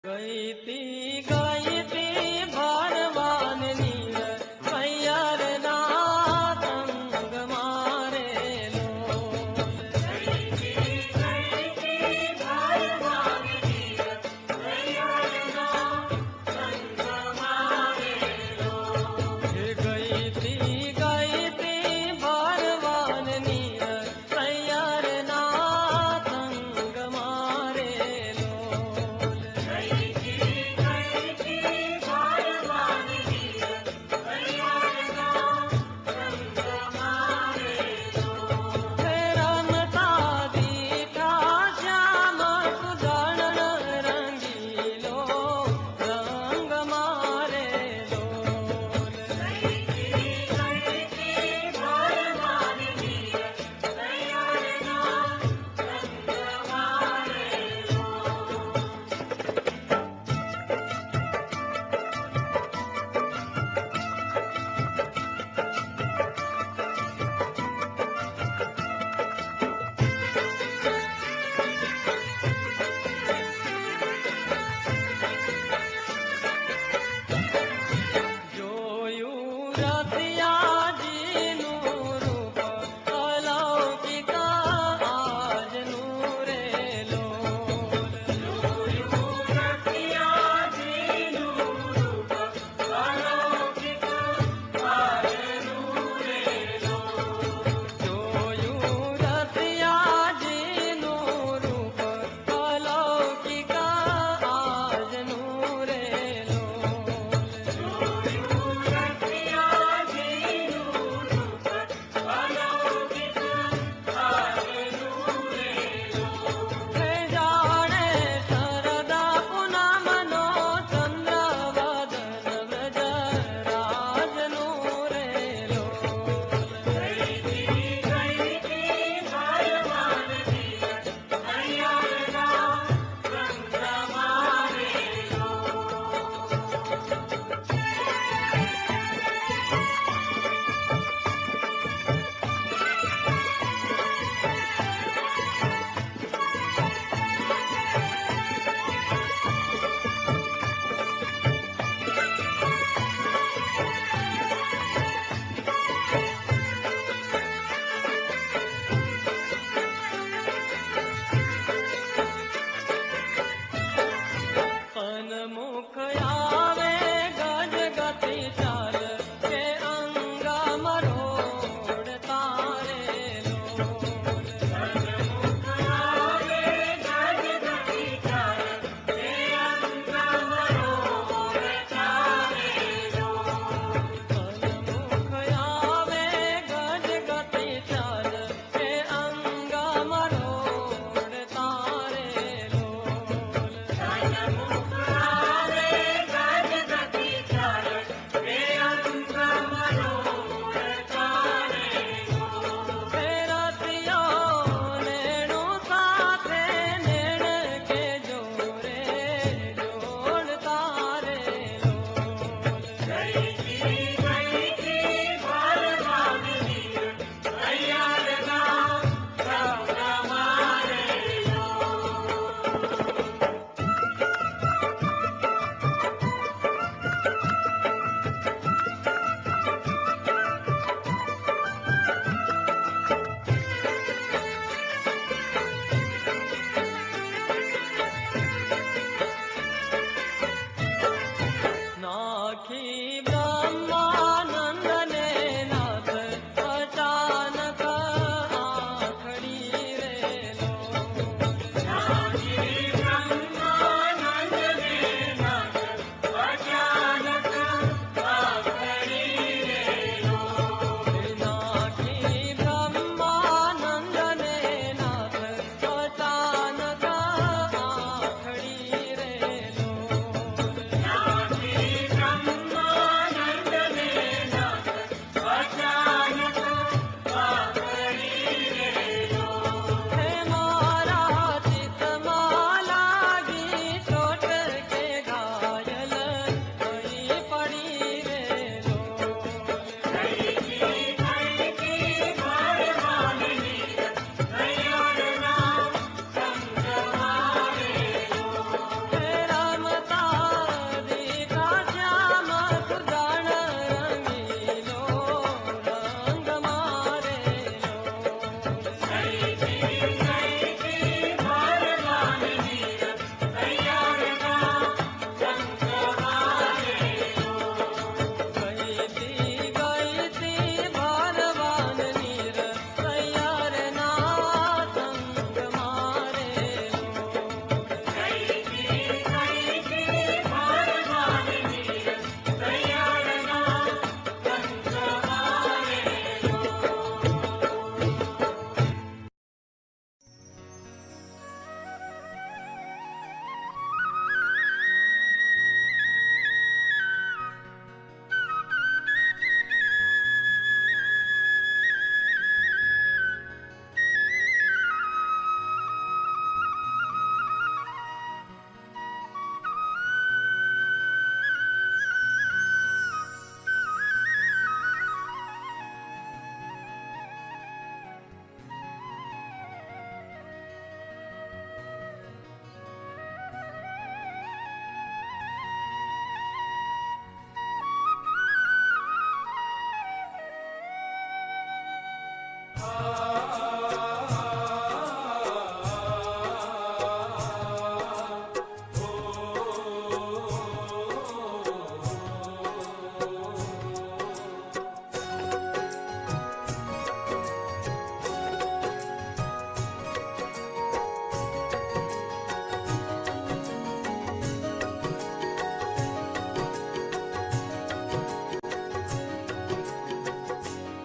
ગઈતી ગઈતી ભરવાન નીર પૈયર ના તંગ મારે લોલ. ગઈતી ગઈતી ભરવાન નીર પૈયર ના તંગ મારે લોલ. ગઈતી ગઈતી ભરવાન નીર પૈયર ના તંગ મારે લોલ. ગઈતી ગઈતી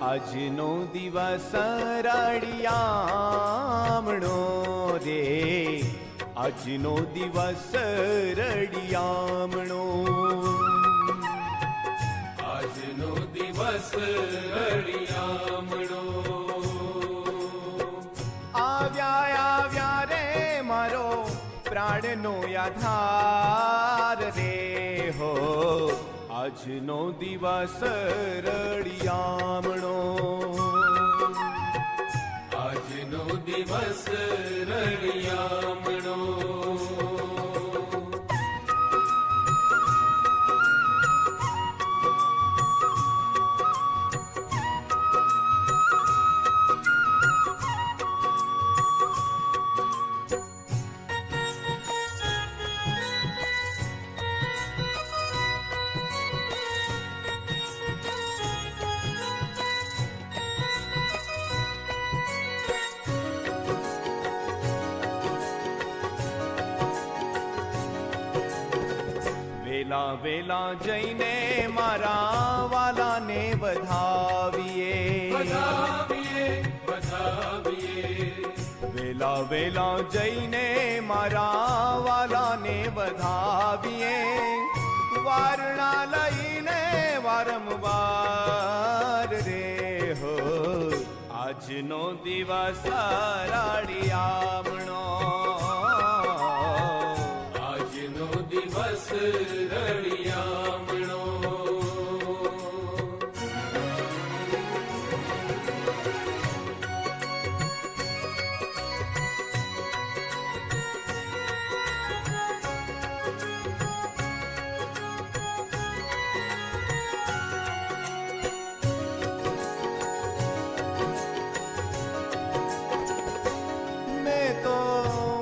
આજનો દિવસ રડિયામણો રે, આજનો દિવસ રડિયામણો, આજનો દિવસ રડિયામણો. આવ્યા રે મારો પ્રાણનો આધાર રે હો, આજનો દિવસ રડિયામણો, આજનો દિવસ રડિયામણો. વેલા વેલા જઈને મારા વાલાને વધાવીએ, વધાવીએ વધાવીએ. વેલા વેલા જઈને મારા વાલાને વધાવીએ, વારણા લઈને વારંવાર રે હો, આજનો દિવસ રડિયામણો, આજનો દિવસ રડિયામણો. મેં તો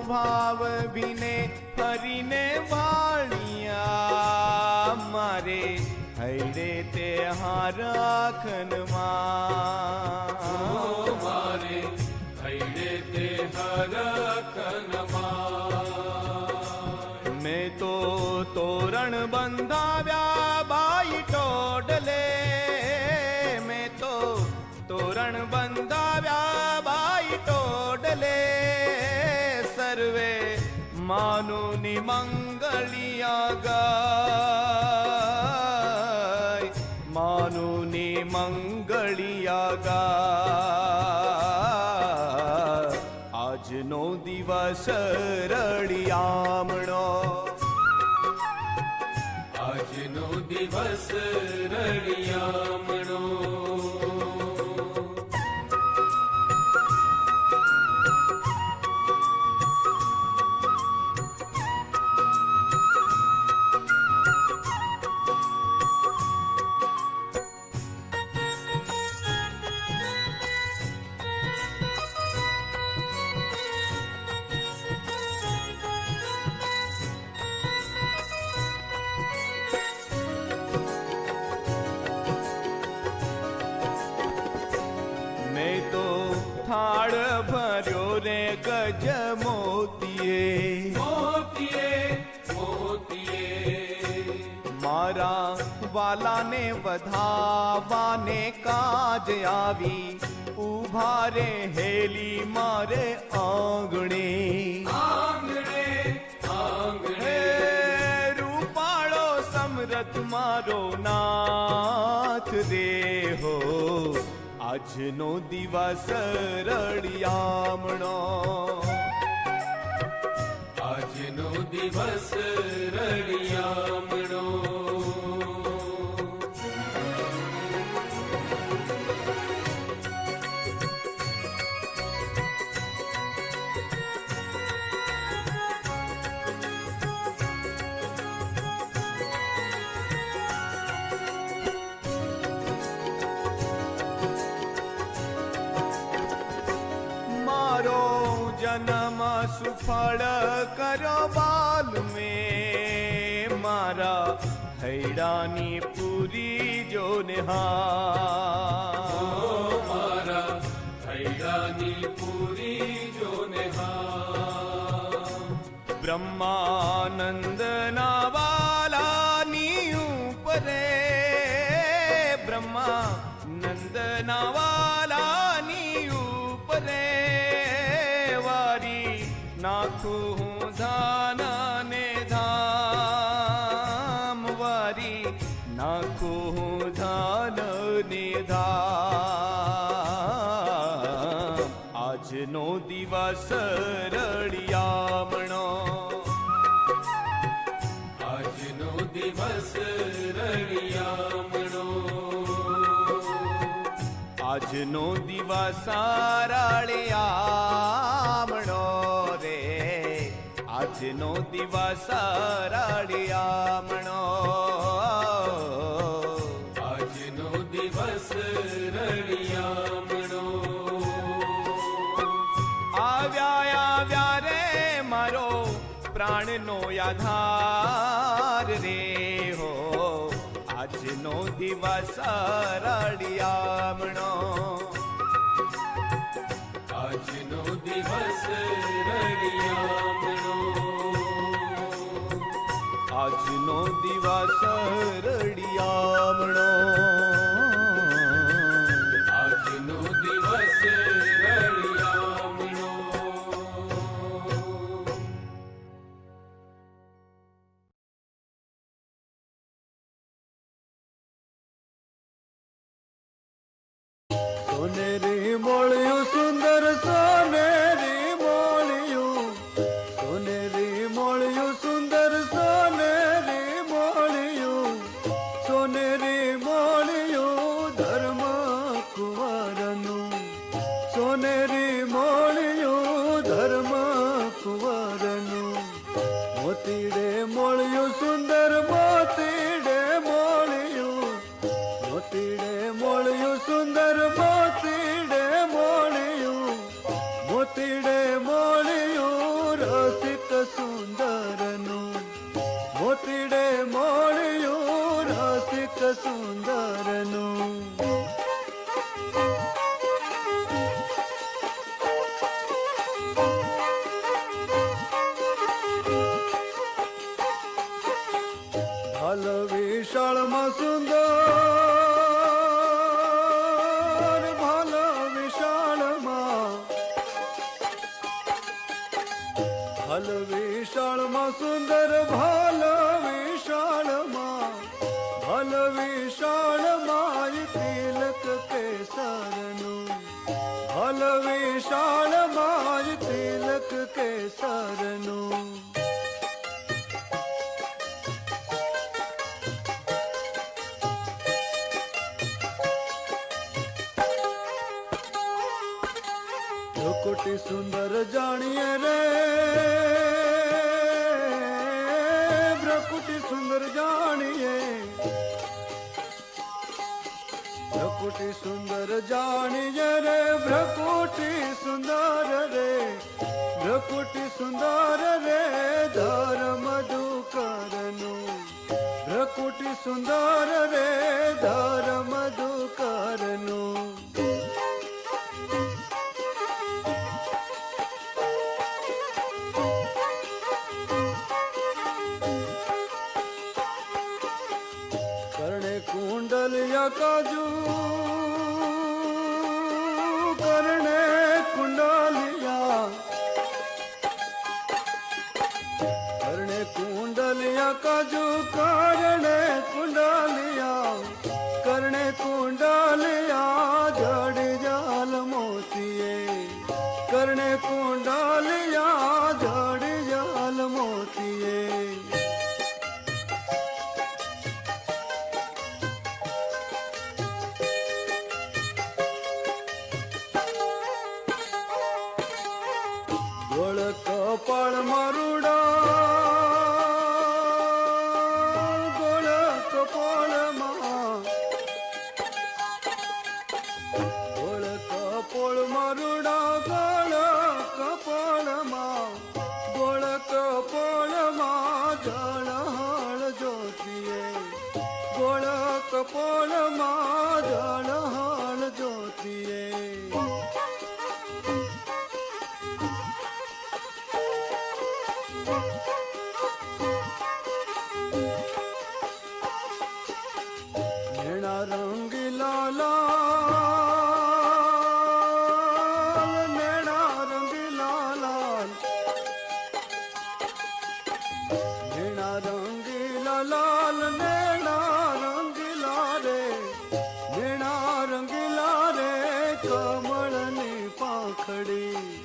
ભાવ ભીને ફરીને વાળિયા, મારે હૈડે તે હારખનમાં, મારે હૈડે તે હરખનમાં. મેં તો તોરણ બંધાવ્યા બાઈ ટોડલે, મેં તો તોરણ બંધાવ્યા બાઈ ટોડલે, સર્વે માનુની મંગળિયા ગાય, માનુની મંગળિયા ગાય, આજનો દિવસ રડિયામણો, આજનો દિવસ રડિયામણો. મેં તો થાળ ભર્યો રે ગજ મોતીએ, મોતીએ મોતીએ. મારા વાલાને વધાવાને કાજ આવી, ઉભા રે હેલી મારે આંગણે, આંગણે આંગણે. હે રૂપાળો સમરથ મારો નાથ રે હો, આજનો દિવસ રડિયામણો, આજનો દિવસ રડિયામણો. મારો જન્મ સુફળ કરો બાલ મેં, મારા હૈડાની પૂરી જો નિહાર, મારા હૈડાની પૂરી જો નિહાર. બ્રહ્માનંદના વાલાની ઉપરે, બ્રહ્માનંદના આજનો દિવસ રળિયામણો, આજનો દિવસ રળિયામણો, આજનો દિવસ રળિયામણો રે, આજનો દિવસ રળિયામણો, આજનો દિવસ રળિયામણો. આવ્યા રે મારો પ્રાણનો આધાર રે હો, આજનો દિવસ રળિયામણો, આજનો દિવસ રળિયામણો, આજનો દિવસ રળિયામણો, આજનો દિવસ રળિયામણો. સોનેરી મોળિયું સુંદર સોનેરી મોળિયું, સોનેરી મોળિયું સુંદર સોનેરી મોળિયું, સોનેરી મોળિયું ધર્મ કુંવરનું, સોનેરી મોળિયું ધર્મ કુંવરનું, મોતીડે મોળિયું સુંદર મોતીડે મોળિયું, મોતીડે મોળિયું સુંદર મોતીડે મોળિયું, મોતીડે મોળિયું રસિક સુંદરનું, મોતીડે મોળિયું રસિક સુંદરનું. ભાલ વિશાળમાં સુંદર, ભાલ વિશાળમાં, ભાલ વિશાળમાં સુંદર, ભાલ વિશાળમાં, ભાલ વિશાળમાં તિલક કેસરનું, ભાલ વિશાળમાં તિલક કેસરનું. ભ્રુકુટી સુંદર જાણીએ રે, ભ્રુકુટી સુંદર જાણીએ, ભ્રુકુટી સુંદર જાણીએ રે, ભ્રુકુટી સુંદર રે, ભ્રુકુટી સુંદર રે ધર્મ દુકરનું, ભ્રુકુટી સુંદર રે ધર્મ દુકરનું. કરણે કુંડલિયા કાજુ, કરણે કુંડલિયા, કરણે કુંડલિયા કાજુ, કરણે કુંડલિયા, કરણે કુંડલિયા જડી જાલ મોતીએ, કરણે કુંડલિયા જડી જાલ મોતીએ. ગોળ કપાળ મારુડા, ગોળ કપાળમાં, ગોળ કપાળ મારુડા, ગોળ કપાળમાં, ગોળ કપાળમાં જળહળ જ્યોતિએ, ગોળ કપાળમાં જળહળ જ્યોતિએ. નેણા રંગીલા લાલ, નેણા રંગીલા લાલ, નેણા રંગીલા લાલ, નેણા રંગીલા રે, નેણા રંગીલા રે કમળની પાંખડી,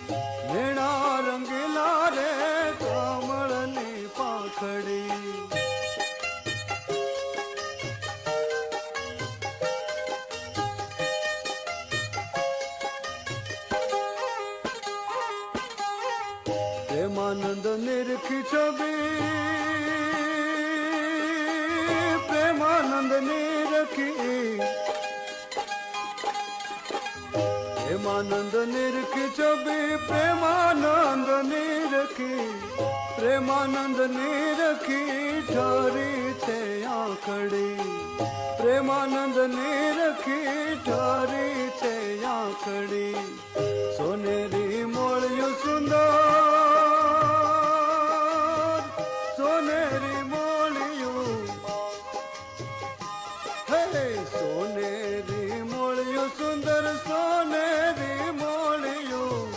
પ્રેમાનંદ નિરખી છબી, પ્રેમાનંદ નિરખી, પ્રેમાનંદ નિરખી છબી, પ્રેમાનંદ નિરખી, પ્રેમાનંદ નિરખી ઠરી છે આંખડી, પ્રેમાનંદ નિરખી ઠરી છે આંખડી, સોનેરી મોળિયું સુંદર, સોનેરી મોળિયું, હે સોનેરી મોળિયું સુંદર, સોનેરી મોળિયું,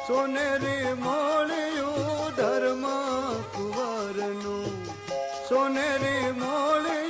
સોનેરી મોળિયું ધર્મ કુંવરનું, સોનેરી મોળિયું